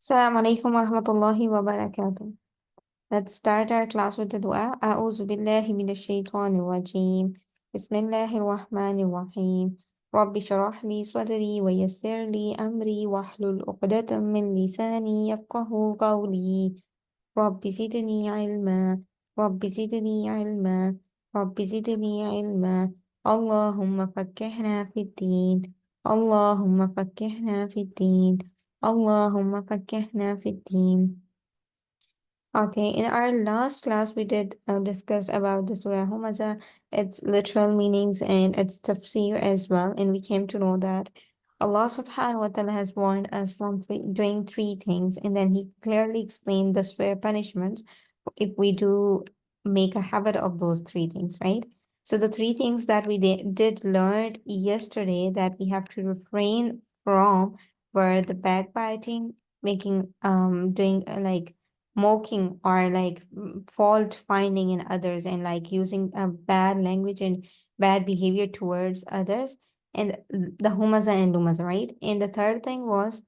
Assalamu alaikum wa rahmatullahi wa barakatuh. Let's start our class with the dua. أعوذ بالله من الشيطان الرجيم. بسم الله الرحمن الرحيم. رب اشرح لي صدري ويسر لي أمري واحلل عقدة من لساني يفقه قولي. رب زدني علما. رب زدني علما. رب زدني علما. اللهم فكهنا في الدين. اللهم فكهنا في الدين. اللهم فكهنا في الدين. Okay, in our last class, we did discuss about the Surah Humaza, its literal meanings and its tafsir as well. And we came to know that Allah subhanahu wa ta'ala has warned us from doing three things. And then He clearly explained the severe punishments if we do make a habit of those three things, right? So the three things that we did learn yesterday that we have to refrain from were the backbiting, making doing like mocking or like fault finding in others and like using bad language and bad behavior towards others, and the humaza and lumaza, right? And the third thing was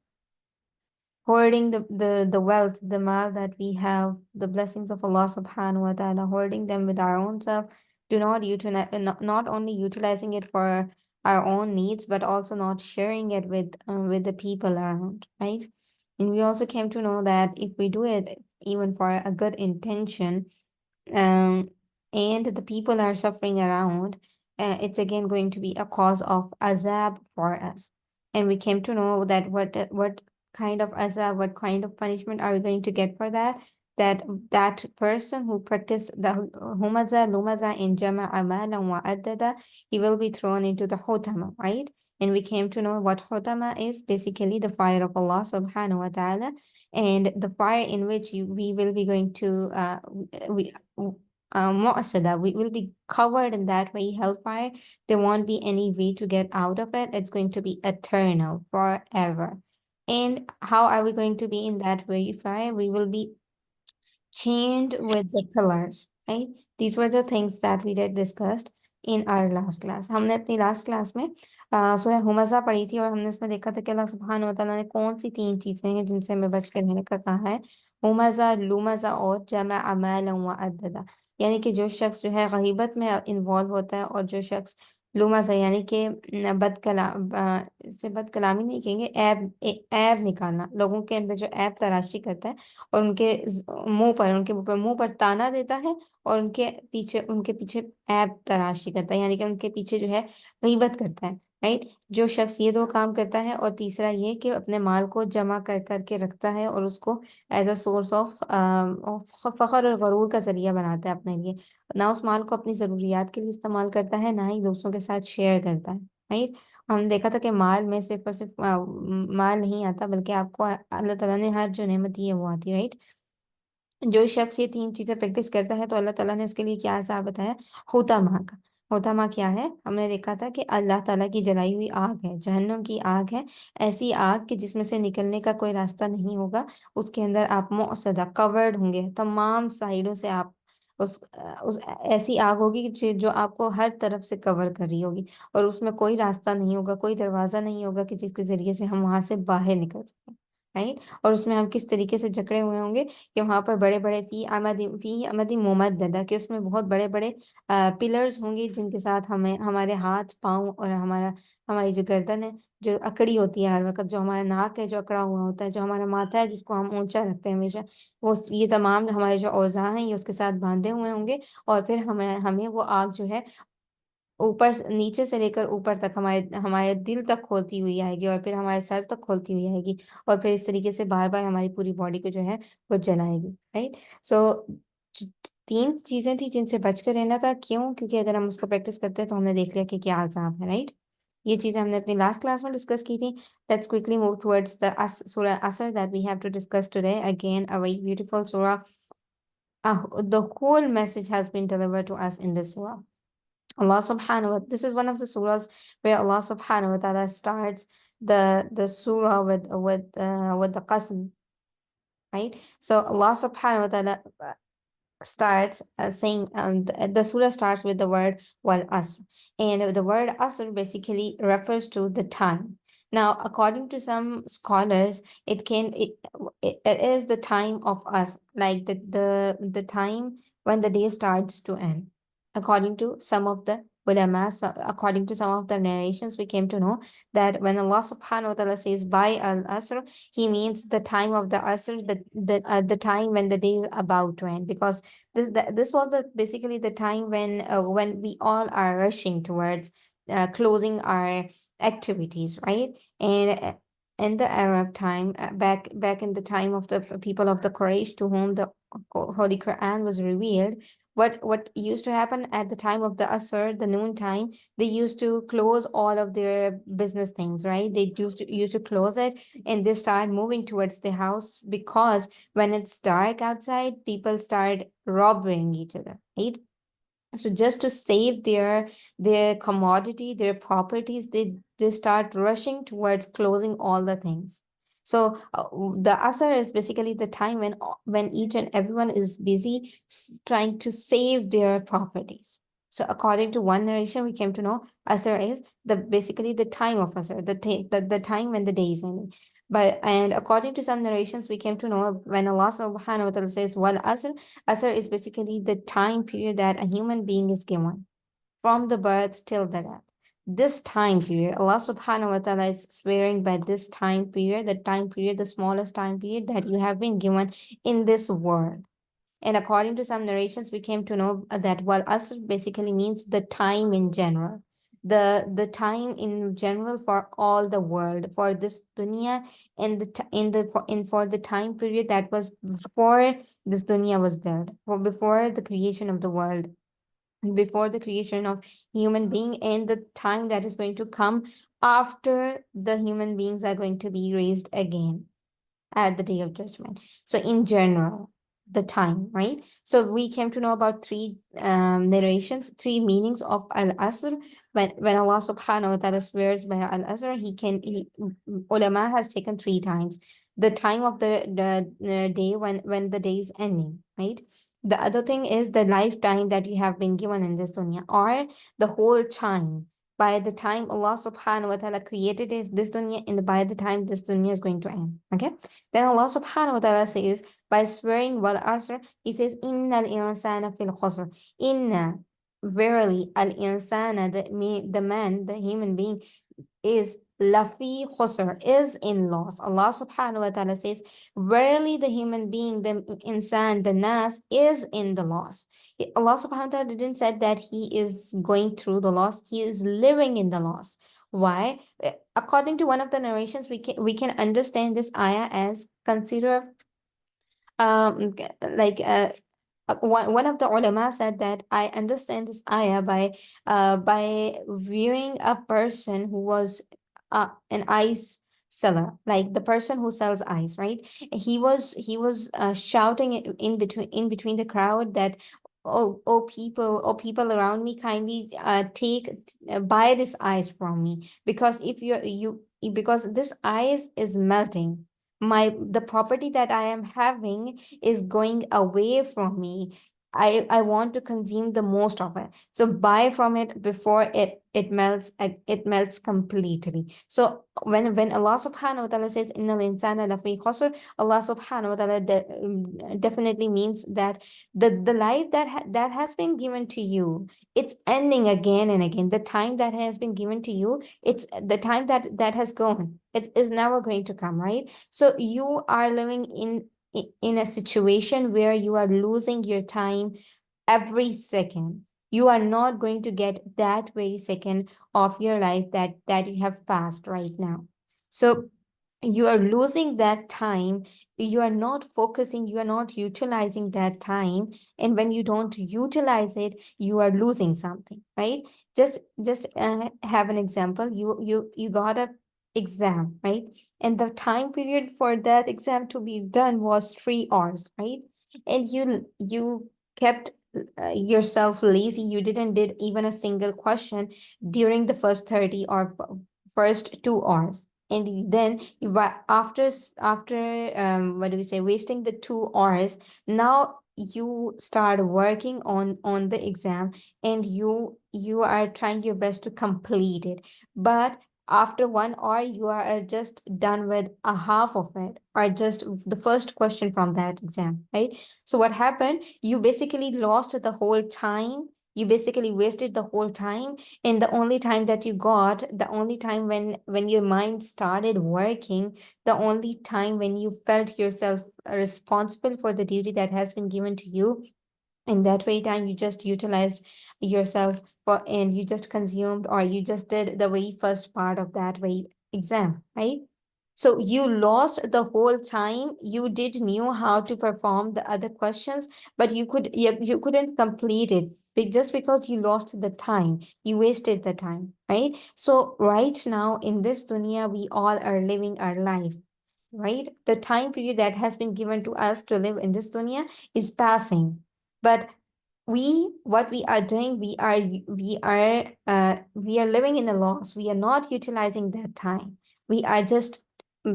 hoarding the wealth, the mal that we have, the blessings of Allah subhanahu wa ta'ala, hoarding them with our own self. Do not utilize, not only utilizing it for our own needs, but also not sharing it with the people around, right? And we also came to know that if we do it even for a good intention, um, and the people are suffering around, it's again going to be a cause of azab for us. And we came to know that what kind of azab, what kind of punishment are we going to get for that? That person who practiced the humaza, lumaza, in jama amalan wa addada, he will be thrown into the hotama, right? And we came to know what hotama is basically the fire of Allah subhanahu wa ta'ala, and the fire in which we will be going to we mu'asada, we will be covered in that way, hellfire. There won't be any way to get out of it. It's going to be eternal, forever. And how are we going to be in that very fire? We will be chained with the pillars, right? These were the things that we did discussed in our last class. हमने अपनी last class में सूरह हुमज़ा पढ़ी थी और हमने उसमें देखा था कि अल्लाह सुब्हानहू व तआला ने कौन सी तीन चीजें हैं जिनसे हमें बच के रहने का कहा है। हुमज़ा, लुमज़ा और जमा अमालन व अद्ददा, यानी कि जो शख्स जो है गहीबत में इन्वॉल्व होता है, और जो शख्स लुमज़ा यानी कि इसे बदकलामी नहीं कहेंगे, ऐब निकालना, लोगों के अंदर जो ऐब तराशी करता है और उनके मुंह पर ताना देता है, और उनके पीछे ऐब तराशी करता है, यानी कि उनके पीछे जो है गीबत करता है, राइट? जो शख्स ये दो काम करता है, और तीसरा ये कि अपने माल को जमा कर करके रखता है और उसको एज अ सोर्स ऑफ फख्र और गरूर का जरिया बनाता है अपने लिए, ना उस माल को अपनी ज़रूरियात के लिए इस्तेमाल करता है, ना ही दूसरों के साथ शेयर करता है, राइट? हमने देखा था कि माल में सिर्फ और सिर्फ माल नहीं आता, बल्कि आपको अल्लाह ताला ने हर जो नेमत दी है वो आती है, राइट? जो शख्स ये तीन चीजें प्रैक्टिस करता है तो अल्लाह ताला ने उसके लिए क्या हिसाब बताया? होतामा का। होतामा क्या है? हमने देखा था कि अल्लाह ताला की जलाई हुई आग है, जहन्नुम की आग है, ऐसी आग कि जिसमें से निकलने का कोई रास्ता नहीं होगा। उसके अंदर आप मुअस्सदा कवर्ड होंगे, तमाम साइडों से आप उस ऐसी आग होगी कि जो आपको हर तरफ से कवर कर रही होगी, और उसमें कोई रास्ता नहीं होगा, कोई दरवाजा नहीं होगा कि जिसके जरिए से हम वहां से बाहर निकल सकें, राइट? और उसमें हम किस तरीके से जकड़े हुए होंगे कि वहां पर बड़े बड़े फी अमदी मुमद्ददा, कि उसमें बहुत बड़े बड़े पिलर्स होंगे जिनके साथ हमें हमारे हाथ पाँव और हमारी जो गर्दन है जो अकड़ी होती है हर वक्त, जो हमारा नाक है जो अकड़ा हुआ होता है, जो हमारा माथा है जिसको हम ऊंचा रखते हैं हमेशा, वो ये तमाम हमारे जो औज़ा हैं ये उसके साथ बांधे हुए होंगे। और फिर हमें हमें वो आग जो है नीचे से लेकर ऊपर तक हमारे हमारे दिल तक खोलती हुई आएगी, और फिर हमारे सर तक खोलती हुई आएगी, और फिर इस तरीके से बार बार हमारी पूरी बॉडी को जो है वो जलाएगी, राइट? सो तीन चीजें थी जिनसे बच कर रहना था। क्यों? क्योंकि अगर हम उसको प्रैक्टिस करते हैं तो हमने देख लिया कि क्या अजाब है, राइट? ये चीजें हमने अपनी लास्ट क्लास में डिस्कस की थी। Let's quickly move towards the सूरह असर that we have to discuss today. Again a very beautiful सूरह। The whole message has been delivered to us in this surah. Allah subhanahu wa this is one of the surahs where Allah subhanahu wa ta'ala starts the surah with the qasm, right? So Allah subhanahu wa ta'ala starts saying the surah starts with the word wal asr, and the word asr basically refers to the time. Now, according to some scholars, it is the time of us, like the time when the day starts to end. According to some of the ulama, according to some of the narrations, we came to know that when Allah subhanahu wa ta'ala says by al-asr, he means the time of the asr, the time when the day is about to end. Because this was the basically the time when we all are rushing towards closing our activities, right? And in the Arab time, back in the time of the people of the Quraysh to whom the Holy Quran was revealed, what used to happen at the time of the Asr, the noon time, they used to close all of their business things, right? They used to close it, and they start moving towards the house, because when it's dark outside, people start robbing each other, right? So just to save their commodity, their properties, they start rushing towards closing all the things. So the asr is basically the time when each and everyone is busy trying to save their properties. So according to one narration, we came to know asr is the basically the time of asr, the time when the day is ending. But and according to some narrations, we came to know when Allah subhanahu wa ta'ala says wal asr, asr is basically the time period that a human being is given from the birth till the death. This time period, Allah subhanahu wa ta'ala is swearing by this time period, the smallest time period that you have been given in this world. And according to some narrations, we came to know that while asr basically means the time in general, the time in general for all the world, for this dunya, and for the time period that was before this dunya was built, for before the creation of the world, before the creation of human being, and the time that is going to come after the human beings are going to be raised again at the day of judgment. So in general, the time, right? So we came to know about three narrations, three meanings of al-asr. When Allah subhanahu wa ta'ala swears by al-asr, ulama has taken three times. The time of the day when the day is ending, right? The other thing is the lifetime that you have been given in this dunya, or the whole time by the time Allah subhanahu wa ta'ala created this dunya, and by the time this dunya is going to end. Okay. Then Allah subhanahu wa ta'ala says, by swearing wal asr, He says, Inna al insana fil khusr. Inna, verily, al insana, the man, the human being, is lafi khusr, is in loss. Allah subhanahu wa ta'ala says, verily the human being, the insan, the nas, is in the loss. Allah subhanahu wa ta'ala didn't say that he is going through the loss, he is living in the loss. Why? According to one of the narrations, we can understand this ayah as consider like one of the ulama said that I understand this ayah by viewing a person who was an ice seller, like the person who sells ice, right? He was shouting in between the crowd that, oh people around me, kindly buy this ice from me, because if because this ice is melting, the property that I am having is going away from me. I want to consume the most of it. So buy from it before it melts completely. So when Allah subhanahu wa ta'ala says innal insana lafi khusr, Allah subhanahu wa ta'ala definitely means that the life that has been given to you, it's ending again and again. The time that has been given to you, it's the time that has gone. It is never going to come, right? So you are living in a situation where you are losing your time every second. You are not going to get that very second of your life that you have passed right now. So you are losing that time. You are not focusing, you are not utilizing that time, and when you don't utilize it, you are losing something, right? Just have an example. You got a exam, right? And the time period for that exam to be done was 3 hours, right? And you kept yourself lazy. You didn't did even a single question during the first 30 or first 2 hours. And then after what do we say, wasting the 2 hours, now you start working on the exam, and you are trying your best to complete it. But after 1 hour you are just done with a half of it, or just the first question from that exam, right? So what happened, you basically lost the whole time, you basically wasted the whole time. And the only time that you got, the only time when your mind started working, the only time when you felt yourself responsible for the duty that has been given to you, in that way time you just utilized yourself for, and you just consumed, or you just did the very first part of that very exam, right? So you lost the whole time. You did knew how to perform the other questions, but you couldn't complete it just because you lost the time. You wasted the time, right? So right now in this dunya, we all are living our life, right? The time period that has been given to us to live in this dunya is passing. But what we are doing, we are living in a loss. We are not utilizing that time. We are just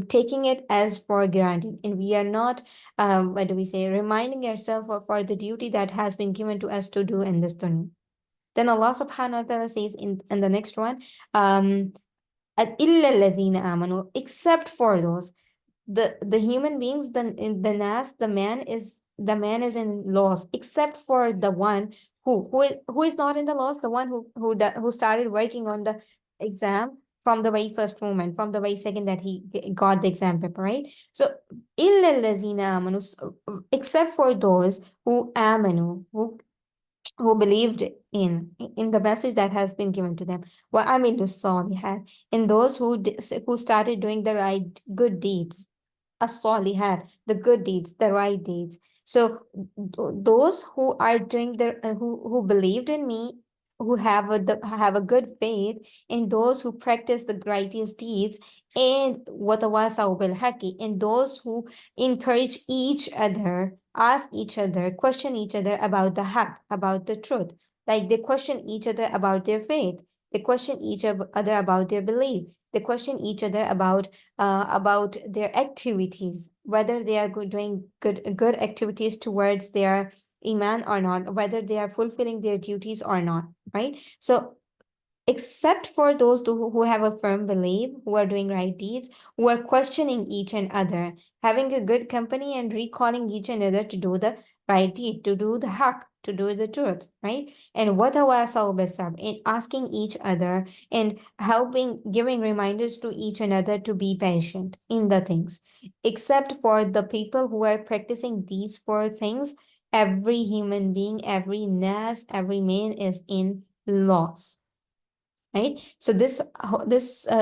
taking it as for granted, and we are not, what do we say, reminding ourselves for the duty that has been given to us to do in this dunya. Then Allah subhanahu wa ta'ala says in the next one, um إِلَّا الَّذِينَ آمَنُوا, except for those, the human beings, the nas, the man is in loss, except for the one who is not in the loss, the one who started working on the exam from the very first moment, from the very second that he got the exam paper, right? So إِلَّا الَّذِينَ آمَنُوا, except for those who amanu, who believed in the message that has been given to them. وَعَمِلُوا الصَّالِحَاتِ, and those who started doing the right good deeds. As-solihat, the good deeds, the right deeds. So those who are doing who believed in me, who have a good faith, and those who practice the righteous deeds, and وَتَوَاصَوْا بِالْحَقِّ, and those who encourage each other, ask each other, question each other about the haq, about the truth. Like they question each other about their faith. They question each other about their belief. They question each other about their activities, whether they are doing good activities towards their iman or not, whether they are fulfilling their duties or not, right? So except for those who have a firm belief, who are doing right deeds, who are questioning each and other, having a good company and recalling each another to do the right deed, to do the haq, to do the truth, right? And watawasaw bisabr, and asking each other and helping, giving reminders to each another to be patient in the things. Except for the people who are practicing these four things, every human being, every nas, every man is in loss, right? So this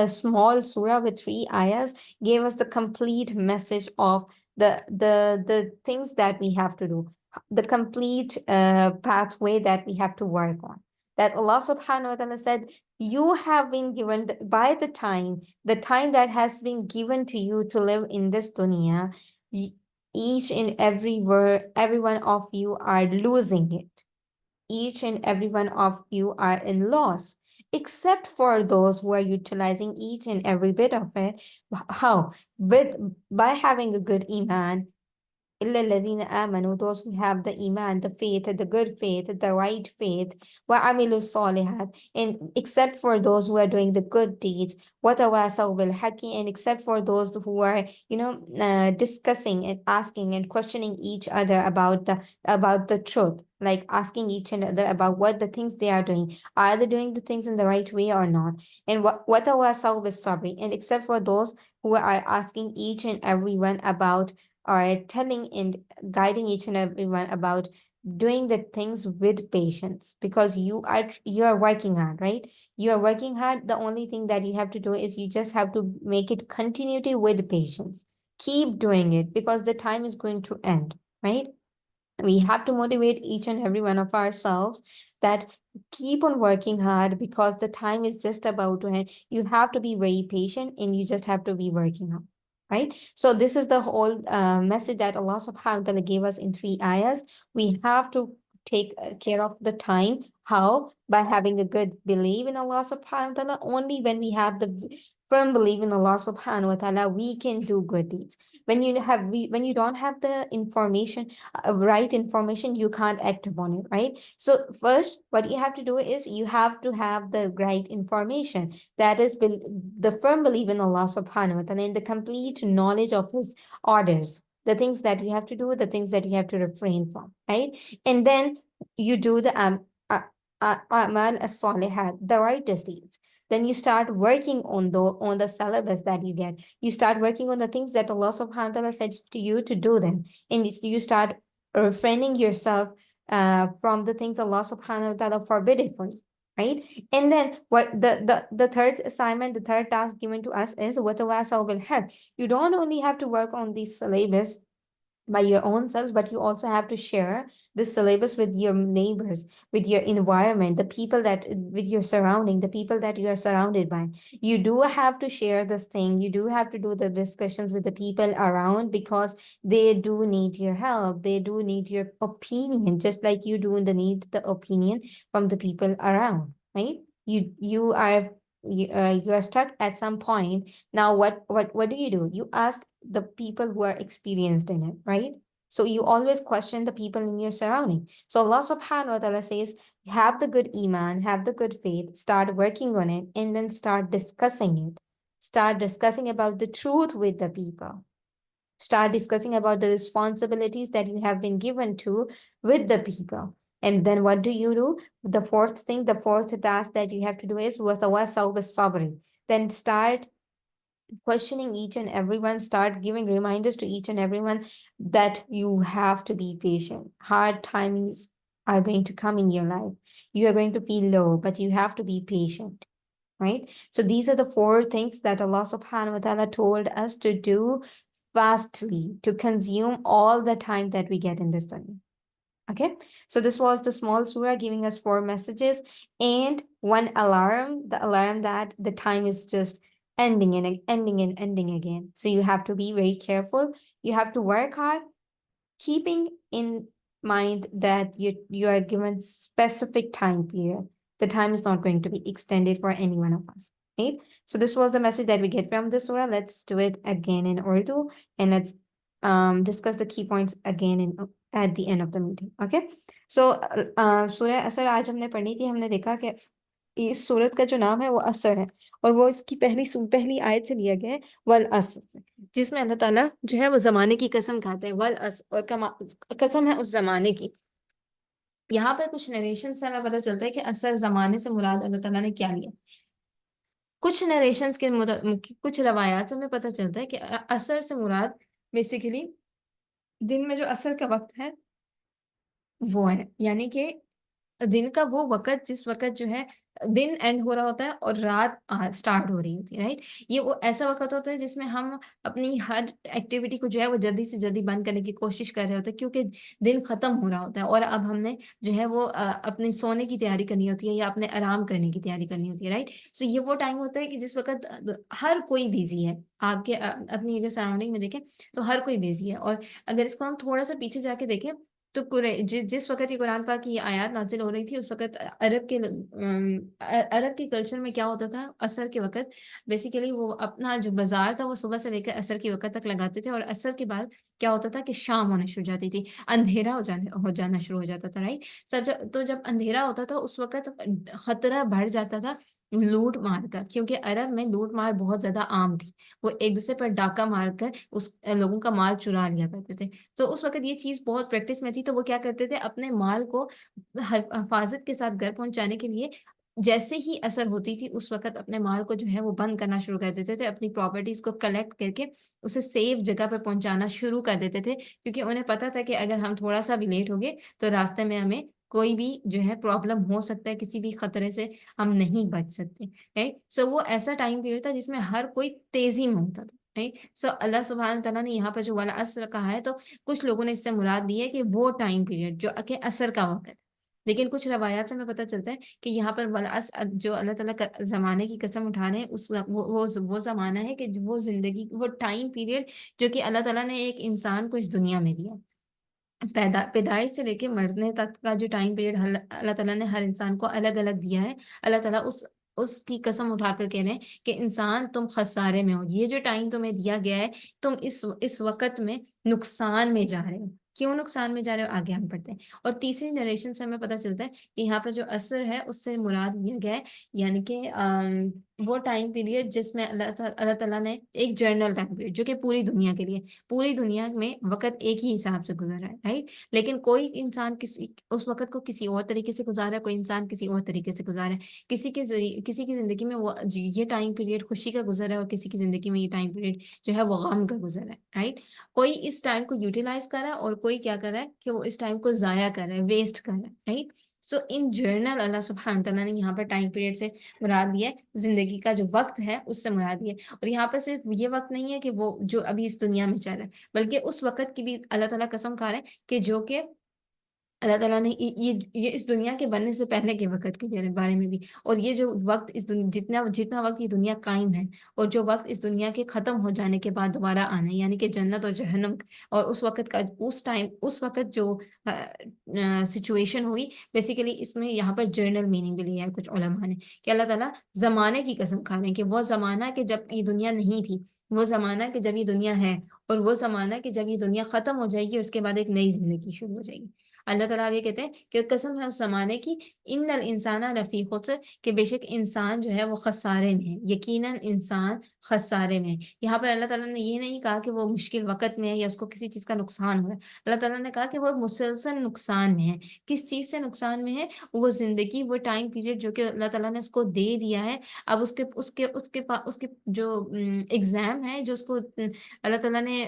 small surah with 3 ayahs gave us the complete message of the things that we have to do, the complete pathway that we have to work on. That Allah subhanahu wa ta'ala said, you have been given by the time that has been given to you to live in this dunya, each and every one of you are losing it. Each and every one of you are in loss, except for those who are utilizing each and every bit of it. How? By having a good iman, إلا الذين آمنوا, those who have the iman, the faith, the good faith, the right faith, وعملوا الصالحات, and except for those who are doing the good deeds, وتواصوا بالحق, and except for those who are, discussing and asking and questioning each other about the truth, like asking each other about what the things they are they doing the things in the right way or not, and وتواصوا بالصبر, and except for those who are asking each and everyone about, or telling and guiding each and everyone about doing the things with patience, because you are working hard, right? You are working hard. The only thing that you have to do is you just have to make it continuity with patience. Keep doing it because the time is going to end, right? We have to motivate each and every one of ourselves that keep on working hard because the time is just about to end. You have to be very patient and you just have to be working hard, right? So this is the whole message that Allah subhanahu wa ta'ala gave us in 3 ayahs. We have to take care of the time. How? By having a good belief in Allah subhanahu wa ta'ala. Only when we have the firm belief in Allah subhanahu wa ta'ala, we can do good deeds. When you don't have the information, right information, you can't act upon it, right? So first, what you have to do is you have to have the right information. That is the firm belief in Allah subhanahu wa ta'ala and the complete knowledge of His orders. The things that you have to do, the things that you have to refrain from, right? And then you do the amal as-salihat, the righteous deeds. Then you start working on the syllabus that you get. You start working on the things that Allah subhanahu wa ta'ala said to you to do them. And you start refraining yourself from the things Allah subhanahu wa ta'ala forbidden for you. Right? And then what the third assignment, the third task given to us is وَتَوَاسَوْا بِالْحَقِّ. You don't only have to work on these syllabus by your own self, but you also have to share the syllabus with your neighbors, with your environment, the people that, with your surrounding, the people that you are surrounded by. You do have to share this thing. You do have to do the discussions with the people around because they do need your help. They do need your opinion, just like you do need the opinion from the people around, right? You are stuck at some point. Now what do? You ask the people who are experienced in it, right? So you always question the people in your surrounding. So Allah subhanahu wa ta'ala says, have the good iman, have the good faith, start working on it, and then start discussing it. Start discussing about the truth with the people. Start discussing about the responsibilities that you have been given to with the people. And then what do? The fourth thing, the fourth task that you have to do is وَتَوَاسَوْا بِالصَّبْرِ. Then start questioning each and everyone, start giving reminders to each and everyone that you have to be patient. Hard times are going to come in your life. You are going to feel low, but you have to be patient, right? So these are the four things that Allah subhanahu wa ta'ala told us to do fastly, to consume all the time that we get in this dunya. Okay, so this was the small surah giving us four messages and one alarm, the alarm that the time is just ending and ending and ending again. So you have to be very careful. You have to work hard, keeping in mind that you are given specific time period. The time is not going to be extended for any one of us. Right? So this was the message that we get from this surah. Let's do it again in Urdu and let's discuss the key points again at the end of the meeting. Okay? So surah असर आज हमने पढ़ी थी. हमने देखा कि इस सूरत का जो नाम है वो असर है और वो इसकी पहली आयत से लिया गया है वल असर से, जिसमें अल्लाह ताला जो है वो जमाने की कसम खाते हैं वल अस और कसम है उस जमाने की. यहाँ पर कुछ नरेशन से हमें पता चलता है कि असर जमाने से मुराद अल्लाह ताला ने क्या लिया. कुछ नरेशन के कुछ रवायात से हमें पता चलता है कि असर से मुराद बेसिकली दिन में जो असर का वक्त है वो है, यानी कि दिन का वो वक्त जिस वक्त जो है दिन एंड हो रहा होता है और रात स्टार्ट हो रही होती है, राइट. ये वो ऐसा वक्त होता है जिसमें हम अपनी हर एक्टिविटी को जो है वो जल्दी से जल्दी बंद करने की कोशिश कर रहे होते हैं क्योंकि दिन खत्म हो रहा होता है और अब हमने जो है वो अपने सोने की तैयारी करनी होती है या अपने आराम करने की तैयारी करनी होती है, राइट. सो ये वो टाइम होता है कि जिस वक्त हर कोई बिजी है. आपके अपनी अगर सराउंडिंग में देखें तो हर कोई बिजी है. और अगर इसको हम थोड़ा सा पीछे जाके देखें तो जिस वक्त ये कुरान पाक की आयत नाजिल हो रही थी उस वक्त अरब के कल्चर में क्या होता था. असर के वक्त बेसिकली वो अपना जो बाजार था वो सुबह से लेकर असर के वक्त तक लगाते थे और असर के बाद क्या होता था कि शाम होने शुरू हो जाती थी, अंधेरा हो जाना शुरू हो जाता था, राइट. तो जब अंधेरा होता था उस वक्त खतरा बढ़ जाता था लूट मार का, क्योंकि अरब में लूट मार बहुत ज्यादा आम थी. वो एक दूसरे पर डाका मारकर उस लोगों का माल चुरा लिया करते थे. तो उस वक्त ये चीज बहुत प्रैक्टिस में थी. तो वो क्या करते थे अपने माल को हिफाजत के साथ घर पहुंचाने के लिए जैसे ही असर होती थी उस वक्त अपने माल को जो है वो बंद करना शुरू कर देते थे, अपनी प्रॉपर्टीज को कलेक्ट करके उसे सेफ जगह पर पहुंचाना शुरू कर देते थे, क्योंकि उन्हें पता था कि अगर हम थोड़ा सा भी लेट हो गए तो रास्ते में हमें कोई भी जो है प्रॉब्लम हो सकता है, किसी भी खतरे से हम नहीं बच सकते, राइट. सो वो ऐसा टाइम पीरियड था जिसमें हर कोई तेजी में होता था, राइट. सो अल्लाह सुब्हान तआला ने यहाँ पर जो वाला असर कहा है तो कुछ लोगों ने इससे मुराद दी है कि वो टाइम पीरियड जो कि असर का वक्त है. लेकिन कुछ रवायात से हमें पता चलता है कि यहाँ पर वाला जो अल्लाह ताला जमाने की कसम उठा रहे हैं उस वो जमाना है कि वो जिंदगी वो टाइम पीरियड जो कि अल्लाह ताला ने एक इंसान को इस दुनिया में दिया. पैदाइश से लेके मरने तक का जो टाइम पीरियड अल्लाह ताला ने हर इंसान को अलग अलग दिया है. अल्लाह ताला उस اس کی قسم اٹھا کر کہہ رہے ہیں کہ انسان تم خسارے میں ہو، یہ جو ٹائم تمہیں دیا گیا ہے تم اس وقت میں نقصان میں جا رہے ہو۔ کیوں نقصان میں جا رہے ہو آگے ہم پڑھتے ہیں۔ اور تیسری نریشن سے ہمیں پتہ چلتا ہے کہ یہاں پر جو عصر ہے اس سے مراد لیا گیا ہے یعنی کہ وہ ٹائم پیریڈ جس میں اللہ تعالیٰ نے ایک جرنل ٹائم پیریڈ جو کہ پوری دنیا کے لیے، پوری دنیا میں وقت ایک ہی حساب سے گزر رہا ہے، رائٹ؟ لیکن کوئی انسان اس وقت کو کسی اور طریقے سے گزارا ہے، کوئی انسان کسی اور طریقے سے گزارا ہے، کسی کی زندگی میں وہ یہ ٹائم پیریڈ خوشی کا گزر ہے اور کسی کی زندگی میں یہ ٹائم پیریڈ جو ہے وہ غم کا گزر ہے، رائٹ؟ کوئی اس ٹائم کو یوٹیلائز کر رہا ہے اور کوئی کیا کر رہا ہے کہ وہ اس ٹائم کو ضائع کر رہا ہے، ویسٹ کر رہا ہے، رائٹ؟ سو ان جرنل اللہ سبحانہ تعالیٰ نے یہاں پر ٹائم پیریڈ سے مراد لیا ہے زندگی کا جو وقت ہے، اس سے مراد لیا ہے۔ اور یہاں پر صرف یہ وقت نہیں ہے کہ وہ جو ابھی اس دنیا میں چل رہا ہے، بلکہ اس وقت کی بھی اللہ تعالیٰ قسم کھا رہے ہیں کہ جو کہ اللہ تعالیٰ نے یہ اس دنیا کے بننے سے پہلے کے وقت کے بارے میں بھی، اور یہ جو وقت جتنا وقت یہ دنیا قائم ہے، اور جو وقت اس دنیا کے ختم ہو جانے کے بعد دوبارہ آنا ہے یعنی کہ جنت اور جہنم، اور اس وقت کا اس وقت جو سچویشن ہوئی، بیسیکلی اس میں یہاں پر جرنل میننگ بھی لیا ہے کچھ علماء نے کہ اللہ تعالیٰ زمانے کی قسم کھا رہے ہیں کہ وہ زمانہ کہ جب یہ دنیا نہیں تھی، وہ زمانہ کہ جب یہ دنیا ہے، اور وہ زمانہ کہ جب یہ دنیا ختم ہو جائے گی اس کے بعد ایک نئی زندگی شروع ہو جائے گی۔ اللہ تعالیٰ آگے کہتے ہیں کہ قسم ہے اس زمانے کی، ان الانسان لفی خسر، کہ بے شک انسان جو ہے وہ خسارے میں ہے، یقیناً انسان خسارے میں ہے۔ یہاں پر اللہ تعالیٰ نے یہ نہیں کہا کہ وہ مشکل وقت میں ہے یا اس کو کسی چیز کا نقصان ہوا ہے، اللہ تعالیٰ نے کہا کہ وہ مسلسل نقصان میں ہے۔ کس چیز سے نقصان میں ہے؟ وہ زندگی، وہ ٹائم پیریڈ جو کہ اللہ تعالیٰ نے اس کو دے دیا ہے، اب اس کے جو ایگزام ہے، جو اس کو اللہ تعالیٰ نے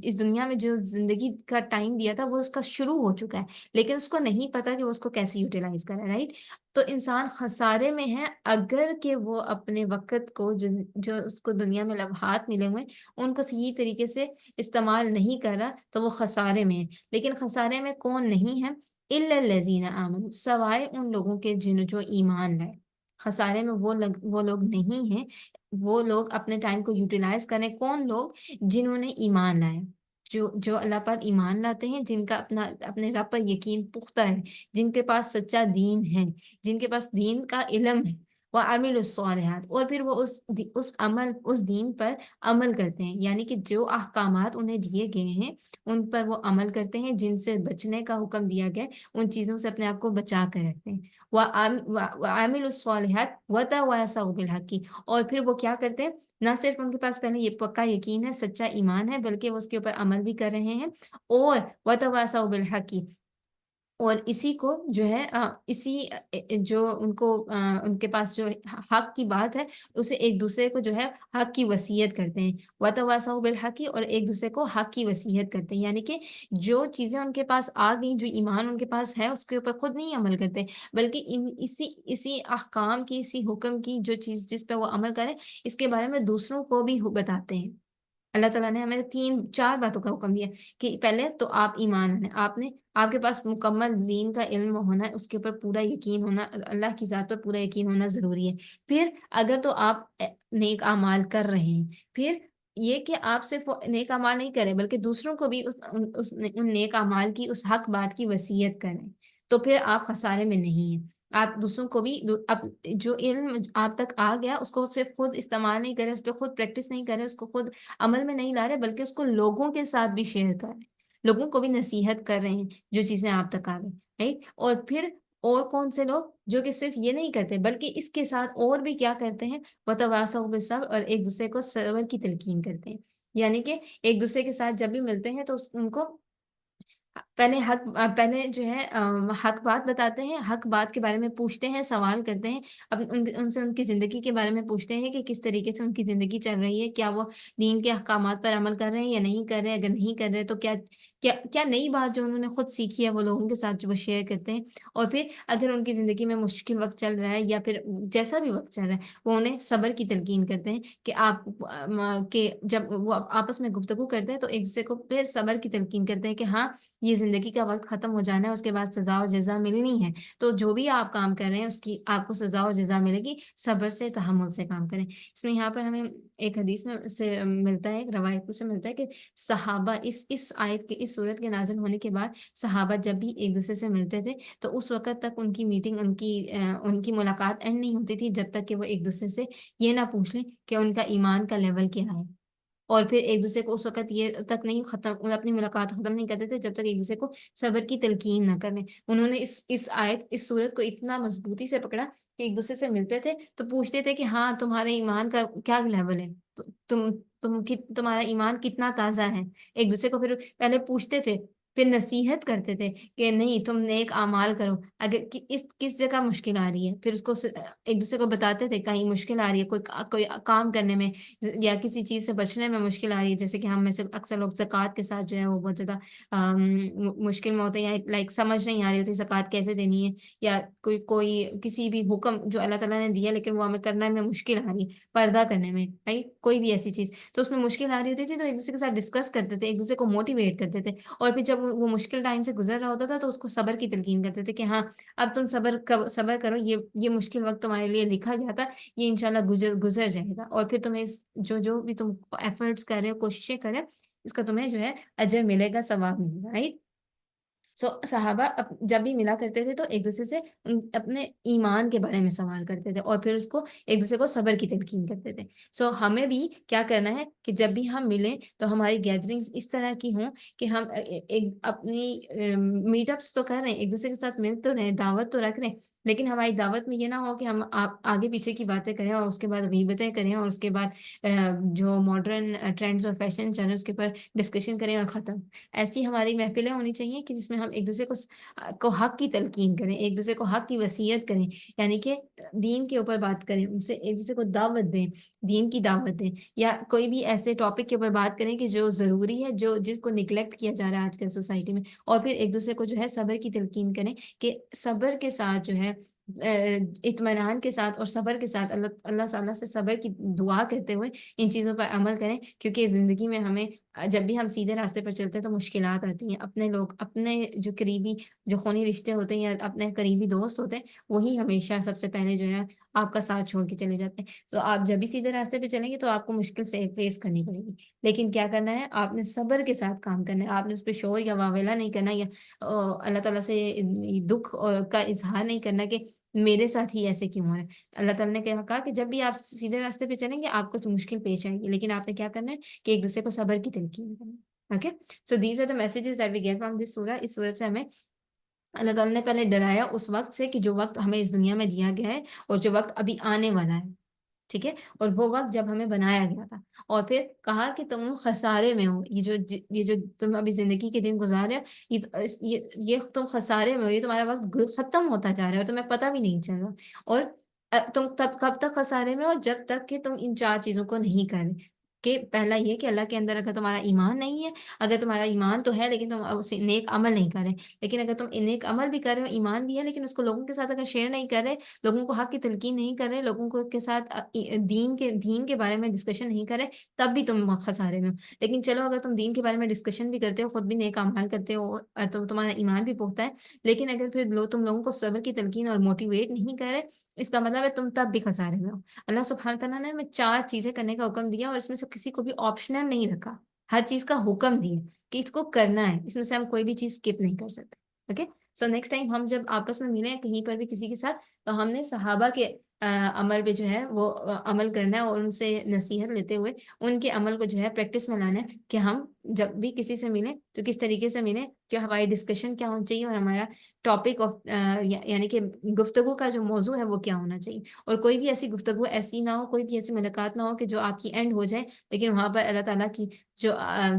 اس دنیا میں جو زندگی کا ٹائم دیا تھا وہ اس کا شروع ہو چکا ہے، لیکن اس کو نہیں پتا کہ وہ اس کو کیسے یوٹیلائز کرے، رائٹ؟ تو انسان خسارے میں ہے اگر کہ وہ اپنے وقت کو جو اس کو دنیا میں لمحات ملے ہوئے ان کو صحیح طریقے سے استعمال نہیں کر رہا، تو وہ خسارے میں ہے۔ لیکن خسارے میں کون نہیں ہے؟ الا الذین آمنوا، سوائے ان لوگوں کے جو ایمان لائے۔ خسارے میں وہ لوگ نہیں ہیں، وہ لوگ اپنے ٹائم کو یوٹیلائز کریں۔ کون لوگ؟ جنہوں نے ایمان لائے، جو اللہ پر ایمان لاتے ہیں، جن کا اپنے رب پر یقین پختہ ہے، جن کے پاس سچا دین ہے، جن کے پاس دین کا علم ہے، وہ عامل الصالحات، اور پھر وہ اس دین پر عمل کرتے ہیں، یعنی کہ جو احکامات انہیں دیے گئے ہیں ان پر وہ عمل کرتے ہیں، جن سے بچنے کا حکم دیا گیا ان چیزوں سے اپنے آپ کو بچا کر رکھتے ہیں۔ وعامل الصالحات وتواصوا بالحق، اور پھر وہ کیا کرتے ہیں؟ نہ صرف ان کے پاس پہلے یہ پکا یقین ہے، سچا ایمان ہے، بلکہ وہ اس کے اوپر عمل بھی کر رہے ہیں، اور وتواصوا بالحق، اور اسی کو جو ہے جو ان کے پاس جو حق کی بات ہے اسے ایک دوسرے کو جو ہے حق کی وصیت کرتے ہیں۔ وتواصوا بالحق، اور ایک دوسرے کو حق کی وصیت کرتے ہیں، یعنی کہ جو چیزیں ان کے پاس آ گئیں، جو ایمان ان کے پاس ہے اس کے اوپر خود نہیں عمل کرتے، بلکہ اسی احکام کی، اسی حکم کی جو چیز جس پہ وہ عمل کریں، اس کے بارے میں دوسروں کو بھی بتاتے ہیں۔ اللہ تعالیٰ نے ہمیں 4 باتوں کا حکم دیا کہ پہلے تو آپ ایمان آنے، آپ کے پاس مکمل دین کا علم ہونا ہے، اس کے اوپر پورا یقین ہونا، اللہ کی ذات پر پورا یقین ہونا ضروری ہے۔ پھر اگر تو آپ نیک اعمال کر رہے ہیں، پھر یہ کہ آپ صرف نیک اعمال نہیں کریں بلکہ دوسروں کو بھی ان نیک اعمال کی، اس حق بات کی وصیت کریں، تو پھر آپ خسارے میں نہیں ہیں۔ آپ دوسروں کو بھی جو علم آپ تک آ گیا اس کو صرف خود استعمال نہیں کریں، اس پہ خود پریکٹس نہیں کریں، اس کو خود عمل میں نہیں لا رہے، بلکہ اس کو لوگوں کے ساتھ بھی شیئر کر رہے ہیں، لوگوں کو بھی نصیحت کر رہے ہیں جو چیزیں آپ تک آ گئی، رائٹ؟ اور پھر اور کون سے لوگ جو کہ صرف یہ نہیں کرتے بلکہ اس کے ساتھ اور بھی کیا کرتے ہیں؟ وتواصوا بالصبر، اور ایک دوسرے کو صبر کی تلقین کرتے ہیں، یعنی کہ ایک دوسرے کے ساتھ جب بھی ملتے ہیں تو ان کو پہلے جو ہے حق بات بتاتے ہیں، حق بات کے بارے میں پوچھتے ہیں، سوال کرتے ہیں، اب ان سے ان کی زندگی کے بارے میں پوچھتے ہیں کہ کس طریقے سے ان کی زندگی چل رہی ہے، کیا وہ دین کے احکامات پر عمل کر رہے ہیں یا نہیں کر رہے، اگر نہیں کر رہے تو کیا نئی بات جو انہوں نے خود سیکھی ہے وہ لوگوں کے ساتھ جو وہ شیئر کرتے ہیں، اور پھر اگر ان کی زندگی میں مشکل وقت چل رہا ہے یا پھر جیسا بھی وقت چل رہا ہے وہ انہیں صبر کی تلقین کرتے ہیں کہ کہ جب وہ آپس میں گفتگو کرتے ہیں تو ایک دوسرے کو پھر صبر کی تلقین کرتے ہیں کہ ہاں یہ زندگی کا وقت ختم ہو جانا ہے، اس کے بعد سزا اور جزا ملنی ہے، تو جو بھی آپ کام کر رہے ہیں اس کی آپ کو سزا اور جزا ملے گی، صبر سے، تحمل سے کام کریں۔ اس میں یہاں پر ہمیں ایک حدیث میں سے ملتا ہے، ایک روایت سے ملتا ہے کہ صحابہ اس آیت کے اس صورت کے نازل ہونے کے بعد صحابہ جب بھی ایک دوسرے سے ملتے تھے تو اس وقت تک ان کی میٹنگ، ان کی ملاقات اینڈ نہیں ہوتی تھی جب تک کہ وہ ایک دوسرے سے یہ نہ پوچھ لیں کہ ان کا ایمان کا لیول کیا ہے. اور پھر ایک دوسرے کو اس وقت یہ تک نہیں ختم، اپنی ملاقات ختم نہیں کرتے تھے جب تک ایک دوسرے کو صبر کی تلقین نہ کرنے. انہوں نے اس صورت کو اتنا مضبوطی سے پکڑا کہ ایک دوسرے سے ملتے تھے تو پوچھتے تھے کہ ہاں تمہارے ایمان کا کیا لیول ہے، تم تمہارا ایمان کتنا تازہ ہے. ایک دوسرے کو پھر پہلے پوچھتے تھے، پھر نصیحت کرتے تھے کہ نہیں تم نیک اعمال کرو. اگر کس جگہ مشکل آ رہی ہے پھر اس کو ایک دوسرے کو بتاتے تھے. کہیں مشکل آ رہی ہے کوئی کام کرنے میں یا کسی چیز سے بچنے میں مشکل آ رہی ہے، جیسے کہ ہم میں سے اکثر لوگ زکوٰۃ کے ساتھ جو ہے وہ بہت زیادہ مشکل میں ہوتے ہیں، یا لائک سمجھ نہیں آ رہی ہوتی زکوٰۃ کیسے دینی ہے، یا کوئی کسی بھی حکم جو اللہ تعالیٰ نے دیا لیکن وہ ہمیں کرنے میں مشکل آ رہی ہے، پردہ کرنے میں کوئی بھی ایسی چیز تو اس میں مشکل آ رہی ہوتی تھی تو ایک دوسرے کے ساتھ ڈسکس کرتے تھے، ایک دوسرے کو موٹیویٹ کرتے تھے. اور پھر جب وہ مشکل ٹائم سے گزر رہا ہوتا تھا تو اس کو صبر کی تلقین کرتے تھے کہ ہاں اب تم صبر کرو، یہ مشکل وقت تمہارے لیے لکھا گیا تھا، یہ انشاءاللہ گزر جائے گا. اور پھر تمہیں جو بھی تم ایفرٹس کر رہے ہو، کوششیں کر رہے ہو، اس کا تمہیں جو ہے اجر ملے گا، ثواب ملے گا. رائٹ. صحابہ جب بھی ملا کرتے تھے تو ایک دوسرے سے اپنے ایمان کے بارے میں سوال کرتے تھے اور پھر اس کو ایک دوسرے کو صبر کی تلقین کرتے تھے. ہمیں بھی کیا کرنا ہے کہ جب بھی ہم ملیں تو ہماری گیدرنگز اس طرح کی ہوں کہ ہم اپنی میٹ اپس تو کر رہے ہیں، ایک دوسرے کے ساتھ مل تو رہے ہیں، دعوت تو رکھ رہے ہیں، لیکن ہماری دعوت میں یہ نہ ہو کہ ہم آگے پیچھے کی باتیں کریں اور اس کے بعد غیبتیں کریں اور اس کے بعد جو ماڈرن ٹرینڈز اور فیشن چل رہے ہیں اس کے اوپر ڈسکشن کریں اور ختم. ایسی ہماری محفلیں ہونی چاہیے کہ جس میں ہم ایک دوسرے کو حق کی تلقین کریں، ایک دوسرے کو حق کی وصیت کریں، یعنی کہ دین کے اوپر بات کریں، ان سے ایک دوسرے کو دعوت دیں، دین کی دعوت دیں، یا کوئی بھی ایسے ٹاپک کے اوپر بات کریں کہ جو ضروری ہے، جس کو نگلیکٹ کیا جا رہا ہے آج کل سوسائٹی میں. اور پھر ایک دوسرے کو جو ہے صبر کی تلقین کریں کہ صبر کے ساتھ جو ہے اطمینان کے ساتھ اور صبر کے ساتھ اللہ تعالیٰ سے صبر کی دعا کرتے ہوئے ان چیزوں پر عمل کریں. کیونکہ زندگی میں ہمیں جب بھی ہم سیدھے راستے پر چلتے ہیں تو مشکلات آتی ہیں. اپنے لوگ، اپنے جو قریبی جو خونی رشتے ہوتے ہیں یا اپنے قریبی دوست ہوتے ہیں، وہی ہمیشہ سب سے پہلے جو ہے آپ کا ساتھ چھوڑ کے چلے جاتے ہیں. تو آپ جب بھی سیدھے راستے پہ چلیں گے تو آپ کو مشکل سے فیس کرنی پڑے گی، لیکن کیا کرنا ہے، آپ نے صبر کے ساتھ کام کرنا ہے. آپ نے اس پہ شور یا واویلا نہیں کرنا، یا اللہ تعالیٰ سے دکھ کا اظہار نہیں کرنا کہ میرے ساتھ ہی ایسے کیوں ہو رہا ہے. اللہ تعالیٰ نے کہا کہ جب بھی آپ سیدھے راستے پہ چلیں گے آپ کو تو مشکل پیش آئے گی، لیکن آپ نے کیا کرنا ہے کہ ایک دوسرے کو صبر کی تلقین کرنا ہے. Okay. So these are the messages that we get from this سورہ. اس صورت سے ہمیں اللہ تعالیٰ نے پہلے ڈرایا اس وقت سے کہ جو وقت ہمیں اس دنیا میں دیا گیا ہے اور جو وقت ابھی آنے والا ہے. ٹھیک ہے. اور وہ وقت جب ہمیں بنایا گیا تھا. اور پھر کہا کہ تم خسارے میں ہو، یہ جو تم ابھی زندگی کے دن گزار رہے ہو، یہ تم خسارے میں ہو، یہ تمہارا وقت ختم ہوتا جا رہا ہے اور تمہیں پتہ بھی نہیں چل رہا. اور تم کب تک خسارے میں ہو، جب تک کہ تم ان 4 چیزوں کو نہیں کر رہے. کہ پہلا یہ کہ اللہ کے اندر اگر تمہارا ایمان نہیں ہے، اگر تمہارا ایمان تو ہے لیکن تم نیک عمل نہیں کر رہے، لیکن اگر تم نیک عمل بھی کر رہے ہو، ایمان بھی ہے، لیکن اس کو لوگوں کے ساتھ اگر شیئر نہیں کر رہے، لوگوں کو حق کی تلقین نہیں کر رہے، لوگوں کو کے ساتھ دین کے بارے میں ڈسکشن نہیں کرے، تب بھی تم خسارے میں ہو. لیکن چلو اگر تم دین کے بارے میں ڈسکشن بھی کرتے ہو، خود بھی نیک اعمال کرتے ہو اور تمہارا ایمان بھی پختہ ہے، لیکن اگر پھر تم لوگوں کو صبر کی تلقین اور موٹیویٹ نہیں کر رہے، اس کا مطلب ہے تم تب بھی خسارے میں ہو. اللہ سبحانہ تعالیٰ نے ہمیں 4 چیزیں کرنے کا حکم دیا اور اس میں سے کسی کو بھی آپشنل نہیں رکھا، ہر چیز کا حکم دیا کہ اس کو کرنا ہے، اس میں سے ہم کوئی بھی چیز اسکپ نہیں کر سکتے. اوکے. سو نیکسٹ ٹائم ہم جب آپس میں ملیں کہیں پر بھی کسی کے ساتھ، تو ہم نے صحابہ کے عمل پہ جو ہے وہ عمل کرنا ہے اور ان سے نصیحت لیتے ہوئے ان کے عمل کو جو ہے پریکٹس میں لانا ہے کہ ہم جب بھی کسی سے ملیں تو کس طریقے سے ملیں، کہ ہماری ڈسکشن کیا ہونی چاہیے اور ہمارا ٹاپک آف یعنی کہ گفتگو کا جو موضوع ہے وہ کیا ہونا چاہیے. اور کوئی بھی ایسی گفتگو ایسی نہ ہو، کوئی بھی ایسی ملاقات نہ ہو کہ جو آپ کی اینڈ ہو جائے لیکن وہاں پر اللہ تعالیٰ کی جو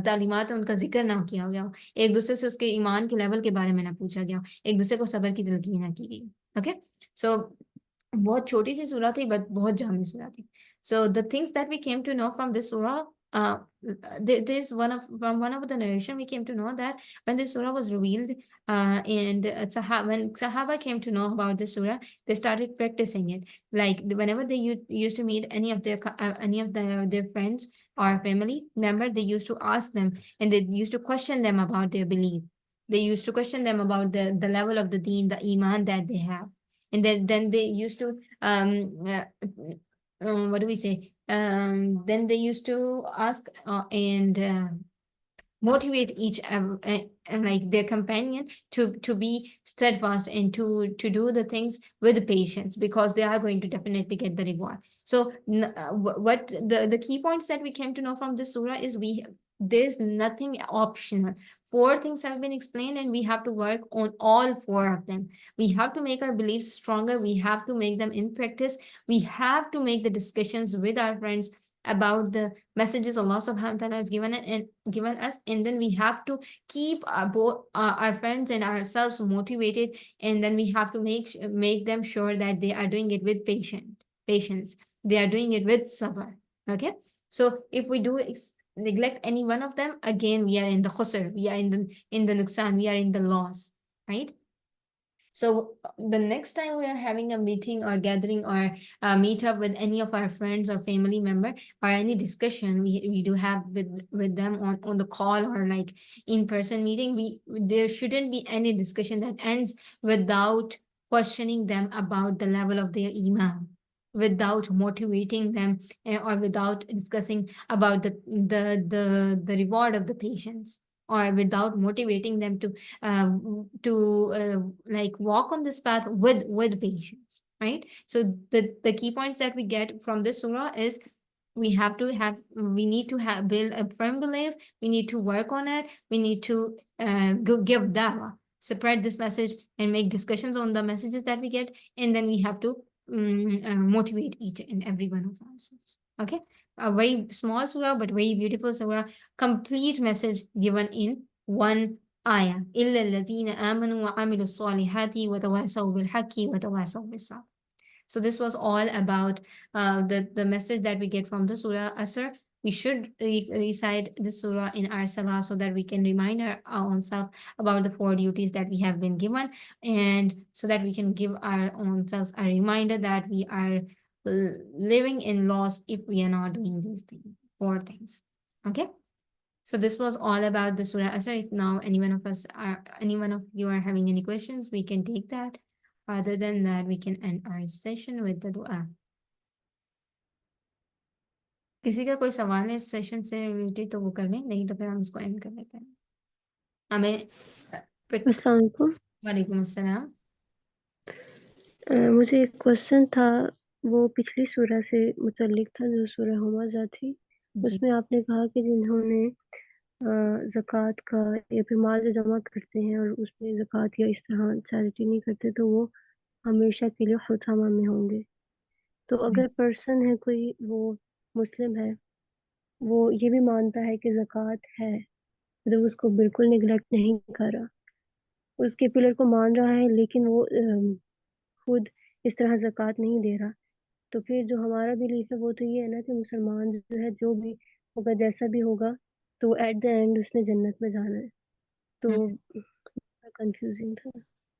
تعلیمات ہیں ان کا ذکر نہ کیا گیا ہو، ایک دوسرے سے اس کے ایمان کے لیول کے بارے میں نہ پوچھا گیا ہو، ایک دوسرے کو صبر کی تلقین نہ کی گئی. اوکے. سو بہت چھوٹی سی سورہ تھی بٹ بہت جامع سورہ تھی. So the things that we came to know from this سورہ, this one of the narration we came to know that when this surah was revealed, when Sahaba came to know about this surah, they started practicing it. Like whenever they used to meet any of their friends or family member, they used to ask them and they used to question them about their belief. They used to question them about the level of the deen, the iman that they have. And then they used to what do we say? Then they used to ask and motivate each and like their companion to be steadfast and to do the things with patience, because they are going to definitely get the reward. So what the key points that we came to know from this surah is, we there's nothing optional. Four things have been explained, and we have to work on all four of them. We have to make our beliefs stronger, we have to make them in practice, we have to make the discussions with our friends about the messages Allah subhanahu wa ta'ala has given us, and then we have to keep both our friends and ourselves motivated, and then we have to make them sure that they are doing it with patience, they are doing it with sabr. Okay, so if we do neglect any one of them, again we are in the khusr, we are in the nuksan, we are in the loss, right? So the next time we are having a meeting or gathering or meet up with any of our friends or family member, or any discussion we do have with them on the call or like in-person meeting, there shouldn't be any discussion that ends without questioning them about the level of their iman, without motivating them, or without discussing about the reward of the patients, or without motivating them to like walk on this path with patience, right? So the key points that we get from this surah is, we need to have build a firm belief, we need to work on it, we need to give dawah, spread this message and make discussions on the messages that we get, and then we have to motivate each and every one of ourselves. Okay, a very small surah but very beautiful surah, complete message given in one ayah. إِلَّا الَّذِينَ آمَنُوا وَعَمِلُوا الصَّالِحَاتِ وَتَوَاصَوْا بِالْحَقِّ وَتَوَاصَوْا بِالصَّبْرِ. So this was all about the message that we get from the Surah Asr. We should recite the surah in our salah, so that we can remind our own self about the four duties that we have been given, and so that we can give our own selves a reminder that we are living in loss if we are not doing these four things. Okay. So this was all about the Surah Asr. If now any one of you are having any questions, we can take that. Other than that, we can end our session with the dua. किसी का कोई सवाल है इस session से related तो वो कर लें, नहीं तो फिर हम इसको एंड कर लेते हैं। हमें अस्सलाम वालेकुम। वालेकुम अस्सलाम। मुझे एक क्वेश्चन था, वो पिछली सूरह से मुतल्लिक था, जो सूरह हुमाज़ा थी। उसमें आपने कहा कि जिन्होंने ज़कात का या फिर माल जो जमा करते हैं और उसमें ज़कात या इस तरह चैरिटी नहीं करते, तो वो हमेशा के लिए हुतामा में होंगे। तो अगर पर्सन है कोई, वो मुस्लिम है, वो ये भी मानता है कि ज़कात है, मतलब उसको बिल्कुल निगलेक्ट नहीं कर रहा, उसके पिलर को मान रहा है, लेकिन वो खुद इस तरह ज़कात नहीं दे रहा, तो फिर जो हमारा बिलीफ है वो तो ये है ना कि मुसलमान जो है, जो भी होगा, जैसा भी होगा, तो एट द एंड उसने जन्नत में जाना है। तो कंफ्यूजिंग था।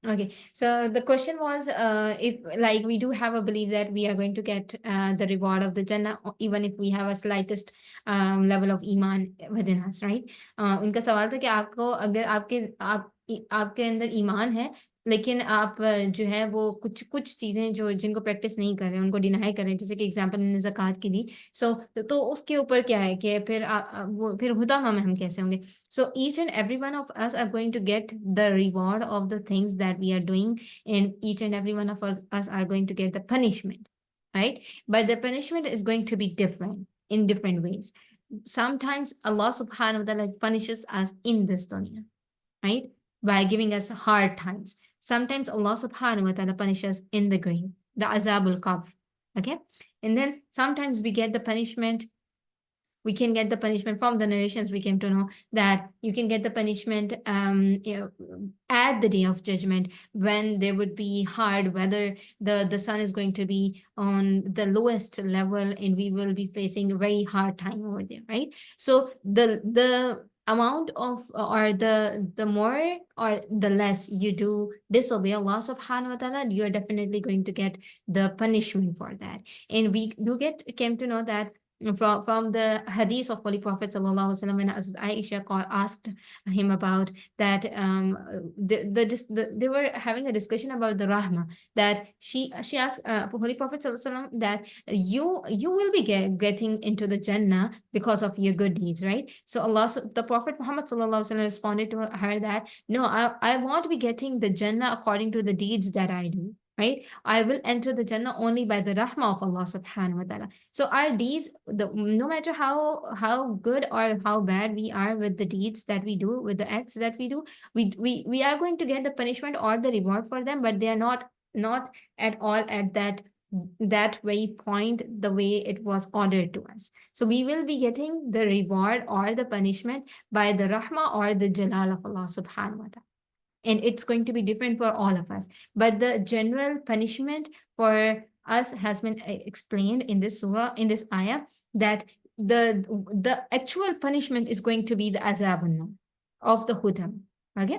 Okay, so the question was, if like we do have a belief that we are going to get the reward of the Jannah, even if we have a slightest level of iman within us, right? उनका सवाल था कि आपको अगर आपके अंदर ईमान है, लेकिन आप जो है वो कुछ कुछ चीज़ें जो जिनको प्रैक्टिस नहीं कर रहे हैं, उनको डिनाई कर रहे हैं, जैसे कि एग्जांपल मैंने ज़कात की दी। सो तो उसके ऊपर क्या है कि फिर वो फिर हुतामा में हम कैसे होंगे? So each and every one of us are going to get the reward of the things that we are doing, and each and every one of us are going to get the punishment, right? But the punishment is going to be different in different ways. Sometimes Allah subhanahu wa ta'ala punishes us in this dunya, right? By giving us hard times. Sometimes Allah subhanahu wa ta'ala punishes in the grave, the azabul qabr, okay? And then sometimes we get the punishment, we can get the punishment from the narrations. We came to know that you can get the punishment at the day of judgment, when there would be hard weather, the sun is going to be on the lowest level, and we will be facing a very hard time over there, right? So the amount of, or the more or the less you do disobey Allah subhanahu wa ta'ala, you are definitely going to get the punishment for that. And we do came to know that from the hadith of Holy Prophet sallallahu alaihi wasallam, when Ayesha asked him about that, they were having a discussion about the rahma, that she asked Holy Prophet sallallahu alaihi wasallam that you will be getting into the Jannah because of your good deeds, right? So the Prophet Muhammad sallallahu alaihi wasallam responded to her that no, I won't be getting the Jannah according to the deeds that I do, right? I will enter the Jannah only by the rahmah of Allah subhanahu wa ta'ala. So our deeds, no matter how good or how bad we are with the deeds that we do, with the acts that we do, we are going to get the punishment or the reward for them, but they are not at all at that very point the way it was ordered to us. So we will be getting the reward or the punishment by the rahmah or the jalal of Allah subhanahu wa ta'ala, and it's going to be different for all of us. But the general punishment for us has been explained in this surah, in this ayah, that the actual punishment is going to be the azab of the hudam.